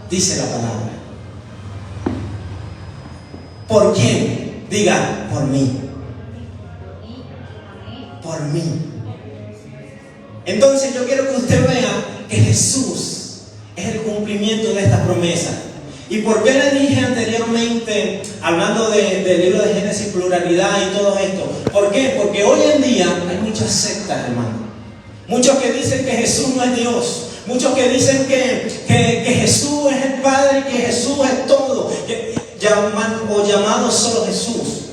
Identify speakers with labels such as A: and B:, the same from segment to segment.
A: dice la palabra. ¿Por quién? Diga, por mí. Por mí. Entonces yo quiero que usted vea que Jesús es el cumplimiento de esta promesa. ¿Y por qué le dije anteriormente, hablando del libro de Génesis, pluralidad y todo esto? ¿Por qué? Porque hoy en día hay muchas sectas, hermano. Muchos que dicen que Jesús no es Dios. Muchos que dicen que Jesús es el Padre, que Jesús es todo, llamado solo Jesús.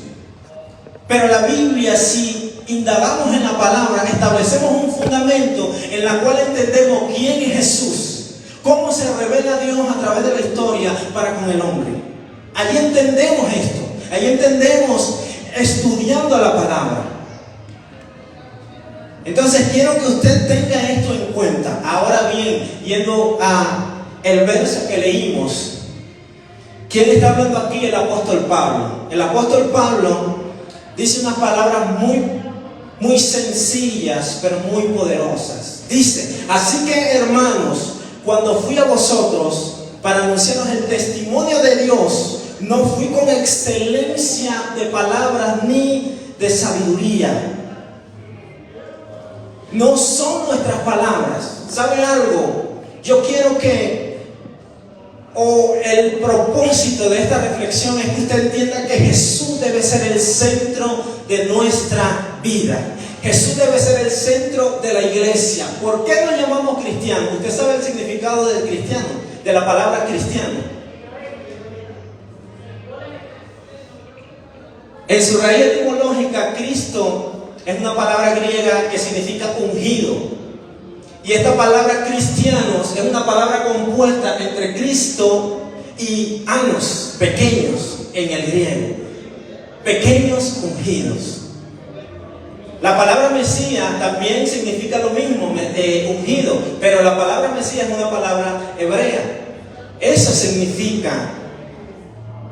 A: Pero la Biblia, si indagamos en la palabra, establecemos un fundamento en la cual entendemos quién es Jesús, cómo se revela Dios a través de la historia para con el hombre. Allí entendemos esto, allí entendemos estudiando la palabra. Entonces quiero que usted tenga esto en cuenta. Ahora bien, yendo a el verso que leímos, ¿quién está hablando aquí? El apóstol Pablo. El apóstol Pablo dice unas palabras muy sencillas, pero muy poderosas. Dice, así que hermanos, cuando fui a vosotros para anunciaros el testimonio de Dios, no fui con excelencia de palabras ni de sabiduría. No son nuestras palabras. ¿Sabe algo? Yo quiero el propósito de esta reflexión es que usted entienda que Jesús debe ser el centro de nuestra vida. Jesús debe ser el centro de la iglesia. ¿Por qué nos llamamos cristianos? Usted sabe el significado del cristiano, de la palabra cristiano. En su raíz etimológica, Cristo es una palabra griega que significa ungido. Y esta palabra cristianos es una palabra compuesta entre Cristo y anos, pequeños en el griego. Pequeños ungidos. La palabra Mesías también significa lo mismo, ungido, pero la palabra Mesías es una palabra hebrea. Eso significa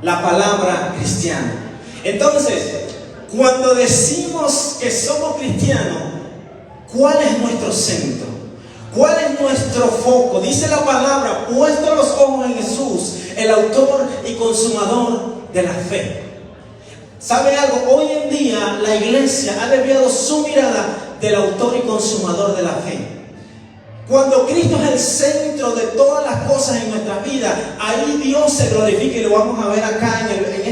A: la palabra cristiano. Entonces, cuando decimos que somos cristianos, ¿cuál es nuestro centro? ¿Cuál es nuestro foco? Dice la palabra, puesto los ojos en Jesús, el autor y consumador de la fe. ¿Sabe algo? Hoy en día la iglesia ha desviado su mirada del autor y consumador de la fe. Cuando Cristo es el centro de todas las cosas en nuestra vida, ahí Dios se glorifica, y lo vamos a ver acá en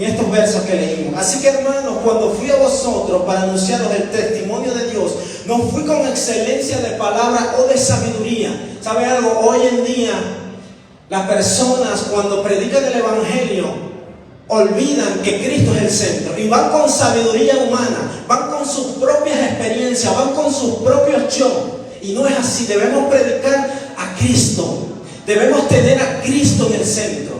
A: estos versos que leímos. Así que hermanos, cuando fui a vosotros para anunciaros el testimonio de Dios, no fui con excelencia de palabra o de sabiduría. ¿Sabe algo? Hoy en día las personas cuando predican el evangelio olvidan que Cristo es el centro y van con sabiduría humana, van con sus propias experiencias, van con sus propios shows. Y no es así. Debemos predicar a Cristo, debemos tener a Cristo en el centro.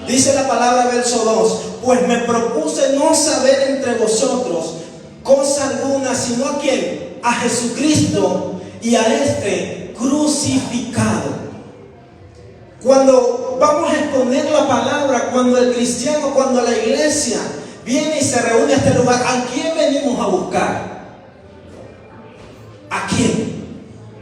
A: Dice la palabra, verso 2: pues me propuse no saber entre vosotros cosa alguna, sino a quién, a Jesucristo y a este crucificado. Cuando vamos a exponer la palabra, cuando el cristiano, cuando la iglesia viene y se reúne a este lugar, ¿a quién venimos a buscar? ¿A quién?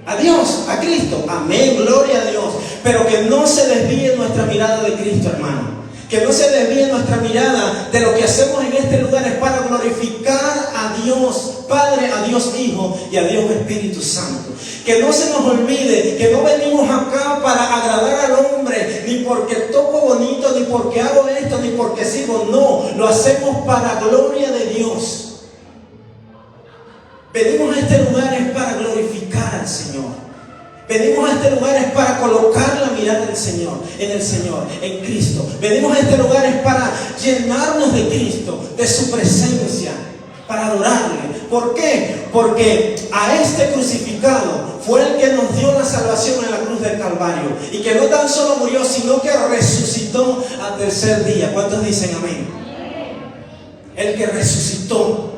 A: A Dios, a Cristo. Amén, gloria a Dios. Pero que no se desvíe nuestra mirada de Cristo, hermano. Que no se desvíe nuestra mirada de lo que hacemos en este lugar. Es para glorificar a Dios Padre, a Dios Hijo y a Dios Espíritu Santo. Que no se nos olvide que no venimos acá para agradar al hombre, ni porque toco bonito, ni porque hago esto, ni porque sigo. No, lo hacemos para gloria de Dios. Venimos a este lugar es para glorificar al Señor. Venimos a este lugar es para colocar la mirada del Señor, en Cristo. Venimos a este lugar es para llenarnos de Cristo, de su presencia, para adorarle. ¿Por qué? Porque a este crucificado fue el que nos dio la salvación en la cruz del Calvario. Y que no tan solo murió, sino que resucitó al tercer día. ¿Cuántos dicen amén? El que resucitó.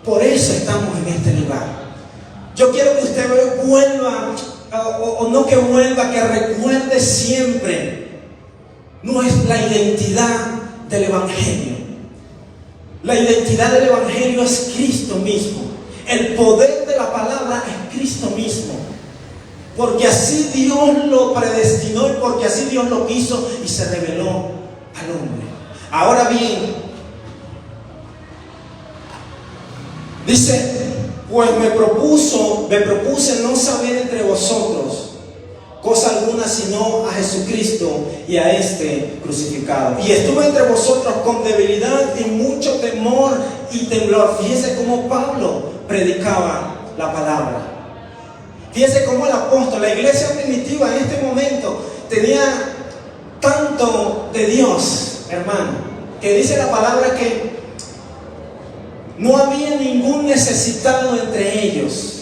A: Por eso estamos en este lugar. Yo quiero que usted vuelva, o no que vuelva, que recuerde siempre la identidad del Evangelio. La identidad del Evangelio es Cristo mismo. El poder de la palabra es Cristo mismo. Porque así Dios lo predestinó es porque así Dios lo quiso y se reveló al hombre. Ahora bien, dice, pues me propuse no saber entre vosotros cosa alguna sino a Jesucristo y a este crucificado. Y estuve entre vosotros con debilidad y mucho temor y temblor. Fíjese cómo Pablo predicaba la palabra. Fíjese cómo el apóstol, la iglesia primitiva en este momento tenía tanto de Dios, hermano, que dice la palabra que no había ningún necesitado entre ellos,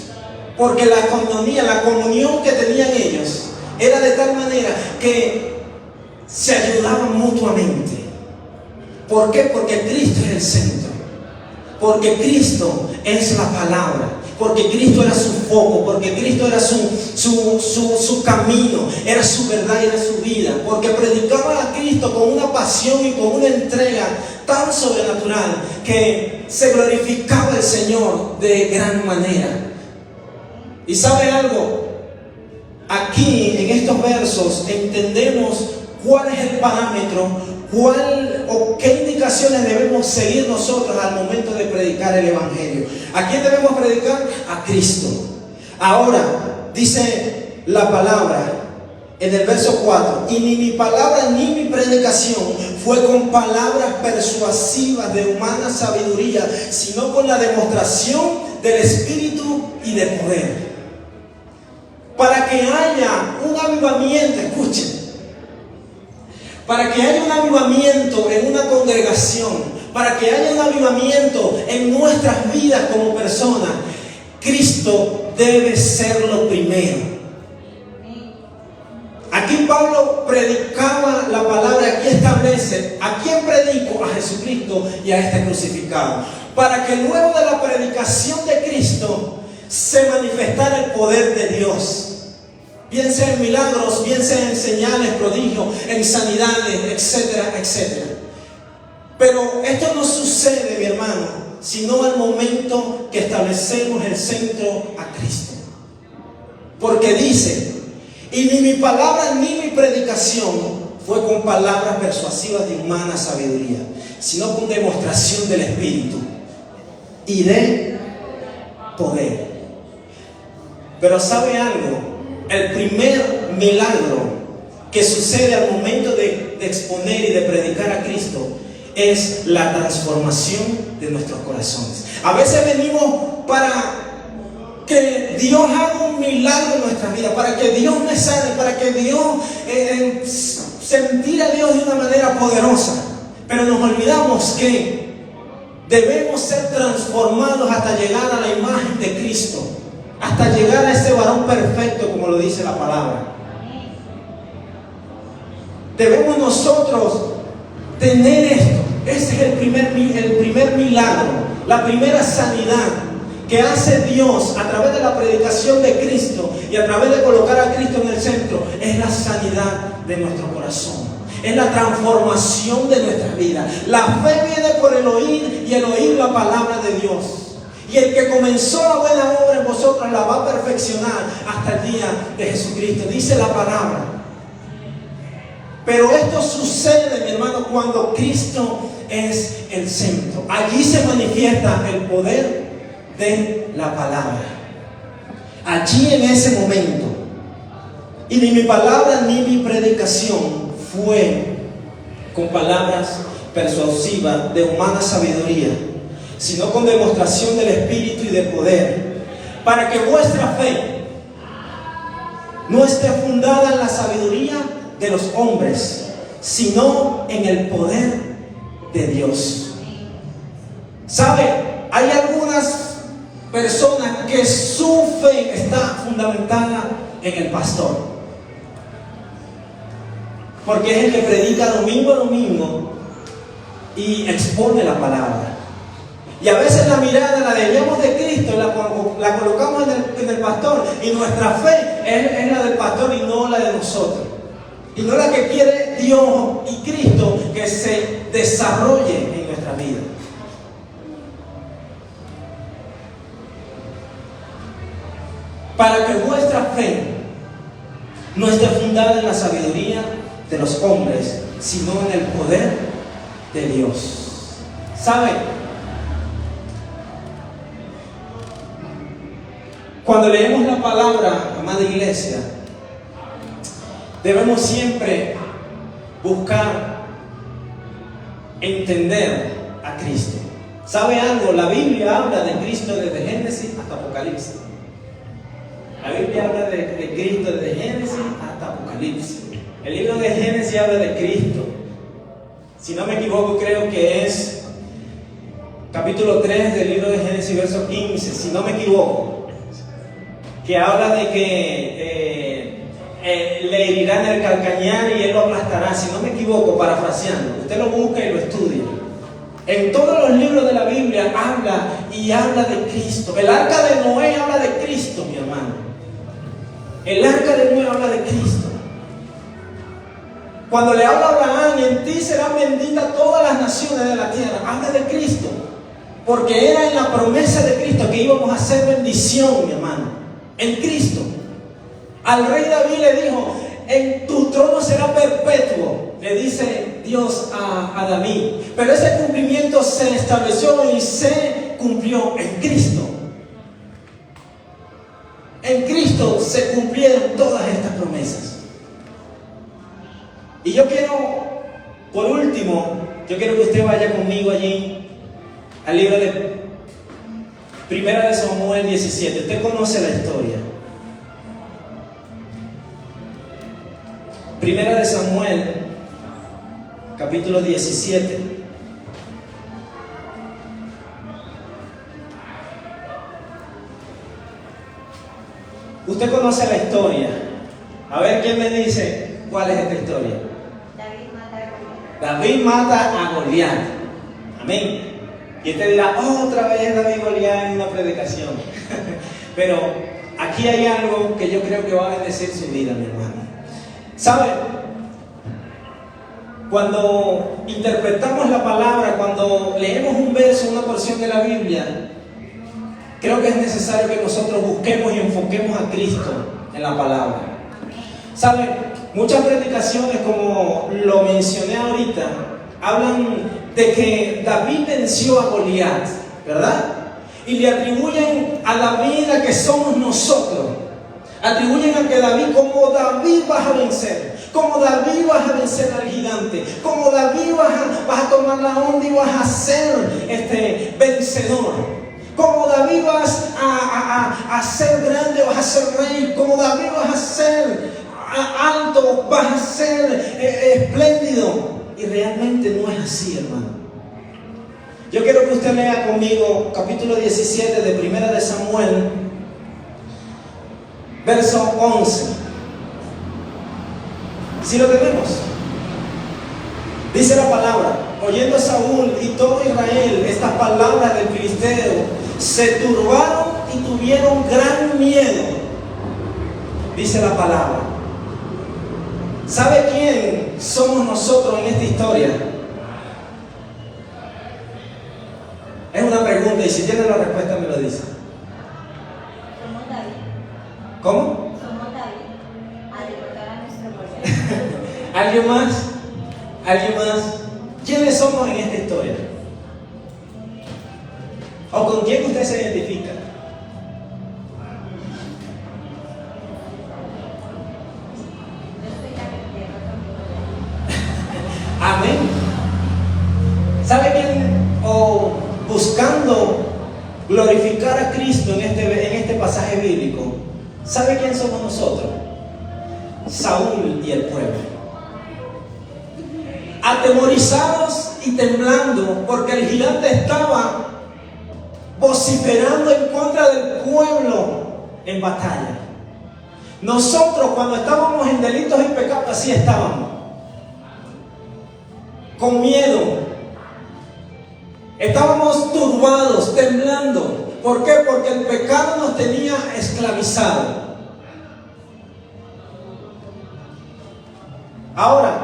A: porque la comunión, la comunión que tenían ellos era de tal manera que se ayudaban mutuamente. ¿Por qué? Porque Cristo es el centro, porque Cristo es la palabra, porque Cristo era su foco, porque Cristo era su camino, era su verdad y era su vida, porque predicaba a Cristo con una pasión y con una entrega tan sobrenatural que se glorificaba el Señor de gran manera. ¿Y sabe algo? Aquí en estos versos entendemos cuál es el parámetro, qué indicaciones debemos seguir nosotros al momento de predicar el Evangelio. ¿A quién debemos predicar? A Cristo. Ahora, dice la palabra en el verso 4, y ni mi palabra ni mi predicación fue con palabras persuasivas de humana sabiduría, sino con la demostración del Espíritu y de poder. Para que haya un avivamiento, escuchen, para que haya un avivamiento en una congregación, para que haya un avivamiento en nuestras vidas como personas, Cristo debe ser lo primero. Aquí Pablo predicaba la palabra, aquí establece a quién predico, a Jesucristo y a este crucificado, para que luego de la predicación de Cristo se manifestara el poder de Dios. Bien sea en milagros, bien sea en señales, prodigios, en sanidades, etcétera, etcétera. Pero esto no sucede, mi hermano, sino al momento que establecemos el centro a Cristo. Porque dice, y ni mi palabra ni mi predicación fue con palabras persuasivas de humana sabiduría, sino con demostración del Espíritu y de poder. Pero ¿sabe algo? El primer milagro que sucede al momento de exponer y de predicar a Cristo es la transformación de nuestros corazones. A veces venimos para que Dios haga un milagro en nuestra vida, para que Dios me sane, para que Dios sentir a Dios de una manera poderosa. Pero nos olvidamos que debemos ser transformados hasta llegar a la imagen de Cristo, hasta llegar a ese varón perfecto, como lo dice la palabra. Debemos nosotros tener esto. Ese es el primer milagro, la primera sanidad que hace Dios a través de la predicación de Cristo y a través de colocar a Cristo en el centro. Es la sanidad de nuestro corazón, es la transformación de nuestra vida. La fe viene por el oír y el oír la palabra de Dios. Y el que comenzó la buena obra en vosotros la va a perfeccionar hasta el día de Jesucristo, dice la palabra. Pero esto sucede, mi hermano, cuando Cristo es el centro. Allí se manifiesta el poder de la palabra. Allí en ese momento. Y ni mi palabra ni mi predicación fue con palabras persuasivas de humana sabiduría, sino con demostración del Espíritu y de poder, para que vuestra fe no esté fundada en la sabiduría de los hombres, sino en el poder de Dios. ¿Sabe? Hay algunas personas que su fe está fundamentada en el pastor, porque es el que predica domingo a domingo y expone la palabra. Y a veces la mirada la debemos de Cristo, la colocamos en el pastor, y nuestra fe es la del pastor y no la de nosotros. Y no la que quiere Dios y Cristo que se desarrolle en nuestra vida. Para que vuestra fe no está fundada en la sabiduría de los hombres, sino en el poder de Dios. ¿Sabe? Cuando leemos la palabra, amada iglesia, debemos siempre buscar entender a Cristo. ¿Sabe algo? La Biblia habla de Cristo desde Génesis hasta Apocalipsis. La Biblia habla de Cristo desde Génesis hasta Apocalipsis. El libro de Génesis habla de Cristo. Si no me equivoco, creo que es capítulo 3 del libro de Génesis, verso 15, si no me equivoco, que habla de que le herirán el calcañar y él lo aplastará. Si no me equivoco, parafraseando, usted lo busca y lo estudia. En todos los libros de la Biblia habla de Cristo. El arca de Noé habla de Cristo, mi hermano. El arca de Noé habla de Cristo. Cuando le habla a Abraham, y en ti serán benditas todas las naciones de la tierra, habla de Cristo. Porque era en la promesa de Cristo que íbamos a hacer bendición, mi hermano. En Cristo. Al rey David le dijo: en tu trono será perpetuo, le dice Dios a David. Pero ese cumplimiento se estableció y se cumplió en Cristo. En Cristo se cumplieron todas estas promesas. Y yo quiero, por último, yo quiero que usted vaya conmigo allí al libro de Primera de Samuel 17. Usted conoce la historia. Primera de Samuel, capítulo 17. Usted conoce la historia. A ver, ¿quién me dice cuál es esta historia? David mata a Goliat. Amén. Y usted dirá: otra vez David y Goliat en una predicación. Pero aquí hay algo que yo creo que va a bendecir su vida, mi hermano. ¿Sabe? Cuando interpretamos la palabra, cuando leemos un verso, una porción de la Biblia, creo que es necesario que nosotros busquemos y enfoquemos a Cristo en la palabra. ¿Sabe? Muchas predicaciones, como lo mencioné ahorita, hablan de que David venció a Goliat, ¿verdad? Y le atribuyen a David a que somos nosotros. Atribuyen a que David, como David vas a vencer, como David vas a vencer al gigante, como David vas a tomar la onda y vas a ser vencedor, como David vas a ser grande, vas a ser rey, como David vas a ser alto, vas a ser espléndido. Y realmente no es así, hermano. Yo quiero que usted lea conmigo capítulo 17 de Primera de Samuel, verso 11. Si lo tenemos. Dice la palabra: oyendo Saúl y todo Israel estas palabras del filisteo, se turbaron y tuvieron gran miedo. Dice la palabra. ¿Sabe quién somos nosotros en esta historia? Es una pregunta, y si tiene la respuesta me lo dice.
B: Somos David.
A: ¿Cómo?
B: Somos David. A derrotar a nuestro Goliat.
A: ¿Alguien más? ¿Alguien más? ¿Quiénes somos en esta historia? ¿O con quién usted se identifica? Amén. ¿Sabe quién? O buscando glorificar a Cristo en este pasaje bíblico, ¿sabe quién somos nosotros? Saúl y el pueblo. Atemorizados y temblando porque el gigante estaba vociferando en contra del pueblo en batalla. Nosotros, cuando estábamos en delitos y pecados, así estábamos. Con miedo, estábamos turbados, temblando. ¿Por qué? Porque el pecado nos tenía esclavizado. Ahora,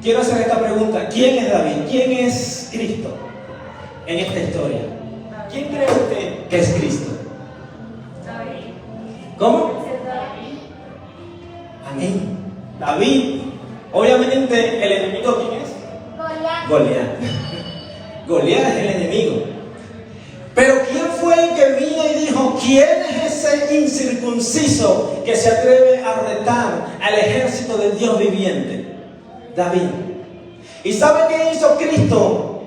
A: quiero hacer esta pregunta: ¿quién es David? ¿Quién es Cristo en esta historia? ¿Quién cree usted que es Cristo?
B: David.
A: ¿Cómo?
B: David.
A: David. Obviamente, ¿el enemigo quién es? Goliat. Goliat es el enemigo. Pero ¿quién fue el que vino y dijo, quién es ese incircunciso que se atreve a retar al ejército del Dios viviente? David. ¿Y sabe qué hizo Cristo?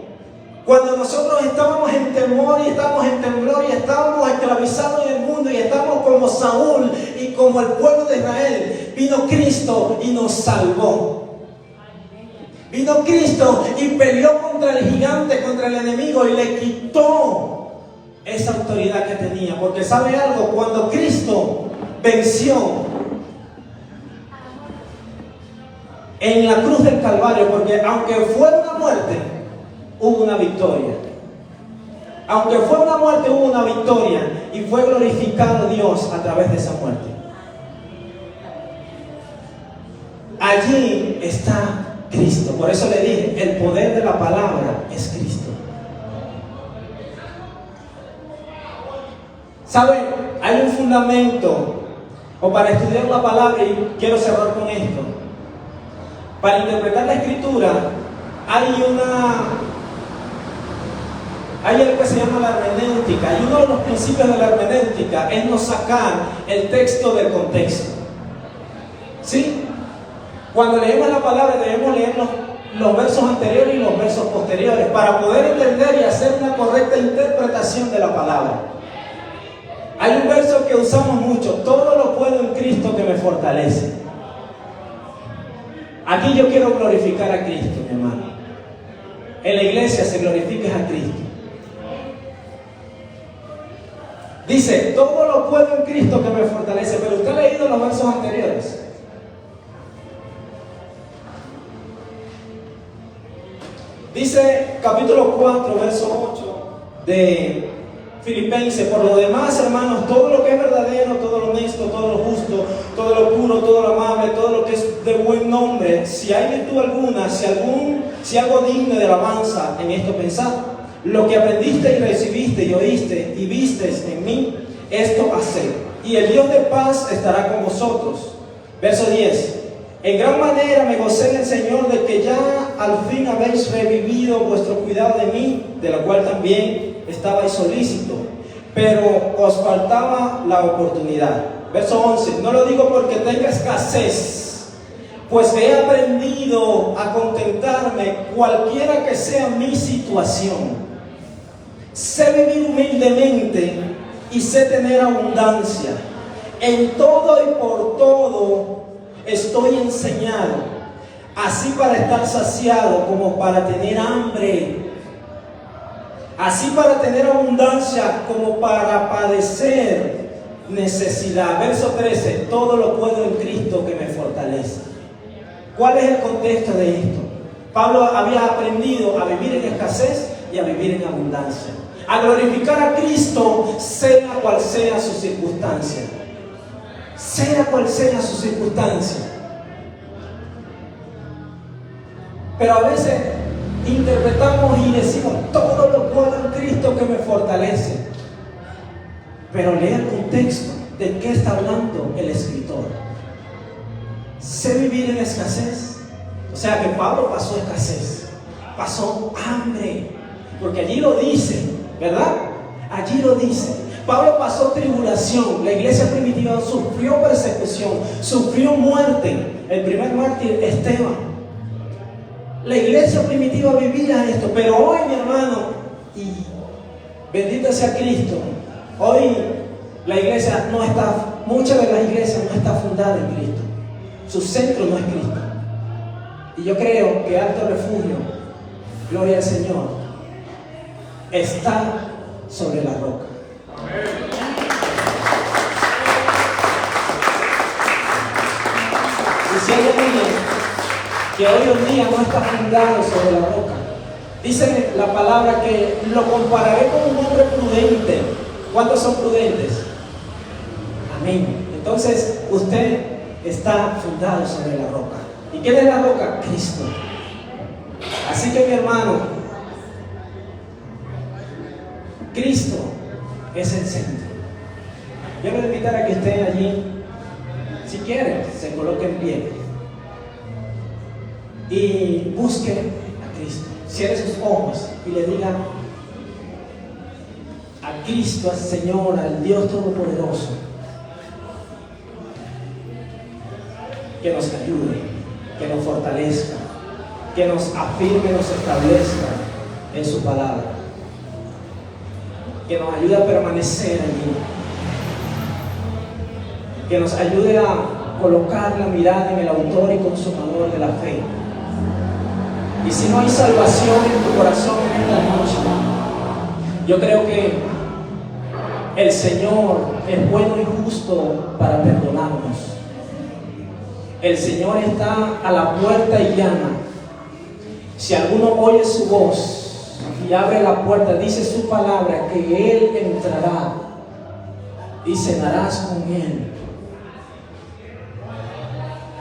A: Cuando nosotros estábamos en temor y estábamos en temblor y estábamos esclavizados en el mundo y estábamos como Saúl y como el pueblo de Israel, vino Cristo y nos salvó. Vino Cristo y peleó contra el gigante, contra el enemigo, y le quitó esa autoridad que tenía. Porque ¿sabe algo? Cuando Cristo venció en la cruz del Calvario, porque aunque fue una muerte, hubo una victoria. Aunque fue una muerte, hubo una victoria, y fue glorificado Dios a través de esa muerte. Allí está Cristo. Por eso le dije, el poder de la palabra es Cristo. ¿Saben? Hay un fundamento, o para estudiar la palabra, y quiero cerrar con esto. Para interpretar la escritura, hay algo que se llama la hermenéutica, y uno de los principios de la hermenéutica es no sacar el texto del contexto. ¿Sí? Cuando leemos la palabra debemos leer los versos anteriores y los versos posteriores para poder entender y hacer una correcta interpretación de la palabra. Hay un verso que usamos mucho: todo lo puedo en Cristo que me fortalece. Aquí yo quiero glorificar a Cristo, mi hermano. En la iglesia se glorifica a Cristo. Dice, todo lo puedo en Cristo que me fortalece. Pero usted ha leído los versos anteriores. Dice capítulo 4, verso 8 de Filipenses: por lo demás, hermanos, todo lo que es verdadero, todo lo honesto, todo lo justo, todo lo puro, todo lo amable, todo lo que es de buen nombre, si hay virtud alguna, si algo digno de alabanza, en esto pensad. Lo que aprendiste y recibiste y oíste y vistes en mí, esto haced, y el Dios de paz estará con vosotros. Verso 10: en gran manera me gocé en el Señor de que ya al fin habéis revivido vuestro cuidado de mí, de lo cual también estabais solícito, pero os faltaba la oportunidad. Verso 11: no lo digo porque tenga escasez, pues he aprendido a contentarme cualquiera que sea mi situación. Sé vivir humildemente y sé tener abundancia. En todo y por todo estoy enseñado, así para estar saciado como para tener hambre, así para tener abundancia como para padecer necesidad. Verso 13: todo lo puedo en Cristo que me fortalece. ¿Cuál es el contexto de esto? Pablo había aprendido a vivir en escasez y a vivir en abundancia, a glorificar a Cristo sea cual sea su circunstancia. Sea cual sea su circunstancia. Pero a veces interpretamos y decimos, todo lo puedo en Cristo que me fortalece. Pero lea el contexto de qué está hablando el escritor. Sé vivir en escasez. O sea que Pablo pasó escasez, pasó hambre, porque allí lo dice, ¿verdad? Allí lo dice. Pablo pasó tribulación. La iglesia primitiva sufrió persecución, sufrió muerte. El primer mártir, Esteban. La iglesia primitiva vivía esto. Pero hoy, mi hermano, y bendito sea Cristo, hoy la iglesia no está, muchas de las iglesias no está fundada en Cristo. Su centro no es Cristo. Y yo creo que Alto Refugio, gloria al Señor, está sobre la roca. Y si hay alguien que hoy en día no está fundado sobre la roca, dice la palabra que lo compararé con un hombre prudente. ¿Cuántos son prudentes? Amén. Entonces usted está fundado sobre la roca. ¿Y quién es la roca? Cristo. Así que, mi hermano, Cristo es el centro. Yo le voy a invitar a que usted allí, si quiere, se coloque en pie. y busque a Cristo. Cierre sus ojos y le diga a Cristo, al Señor, al Dios Todopoderoso, que nos ayude, que nos fortalezca, que nos afirme, nos establezca en su palabra, que nos ayude a permanecer allí, que nos ayude a colocar la mirada en el autor y consumador de la fe. Y si no hay salvación en tu corazón en esta noche, yo creo que el Señor es bueno y justo para perdonarnos. El Señor está a la puerta y llama. Si alguno oye su voz y abre la puerta, dice su palabra, que Él entrará y cenarás con Él